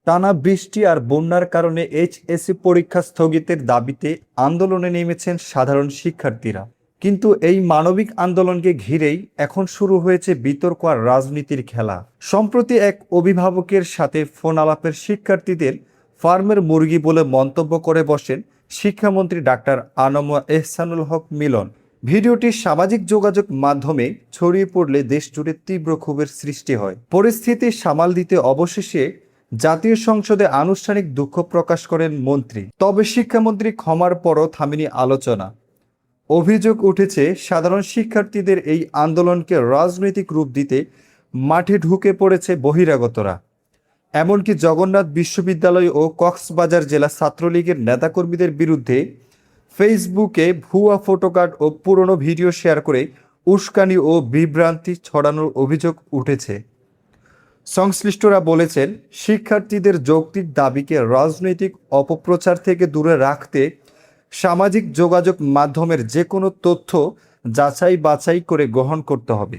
টানা বৃষ্টি আর বন্যার কারণে এইচএসসি পরীক্ষা স্থগিতের দাবিতে আন্দোলনে নেমেছেন সাধারণ শিক্ষার্থীরা। কিন্তু এই মানবিক আন্দোলনকে ঘিরেই এখন শুরু হয়েছে বিতর্ক আর রাজনীতির খেলা। সম্প্রতি এক অভিভাবকের সাথে ফোন আলাপের শিক্ষার্থীদের ফার্মের মুরগি বলে মন্তব্য করে বসেন শিক্ষামন্ত্রী ডাক্তার আনম এহসানুল হক মিলন। ভিডিওটি সামাজিক যোগাযোগ মাধ্যমে ছড়িয়ে পড়লে দেশ জুড়ে তীব্র ক্ষোভের সৃষ্টি হয়। পরিস্থিতি সামাল দিতে অবশেষে জাতীয় সংসদে আনুষ্ঠানিক দুঃখ প্রকাশ করেন মন্ত্রী। তবে শিক্ষামন্ত্রী ক্ষমার পরও থামেনি আলোচনা। অভিযোগ উঠেছে সাধারণ শিক্ষার্থীদের এই আন্দোলনকে রাজনৈতিক রূপ দিতে মাঠে ঢুকে পড়েছে বহিরাগতরা। এমনকি জগন্নাথ বিশ্ববিদ্যালয় ও কক্সবাজার জেলা ছাত্রলীগের নেতাকর্মীদের বিরুদ্ধে ফেসবুকে ভুয়া ফটোকার্ড ও পুরনো ভিডিও শেয়ার করে উস্কানি ও বিভ্রান্তি ছড়ানোর অভিযোগ উঠেছে। সংশ্লিষ্টরা বলেছেন, শিক্ষার্থীদের যৌক্তিক দাবিকে রাজনৈতিক অপপ্রচার থেকে দূরে রাখতে সামাজিক যোগাযোগ মাধ্যমের যে কোনো তথ্য যাচাই বাছাই করে গ্রহণ করতে হবে।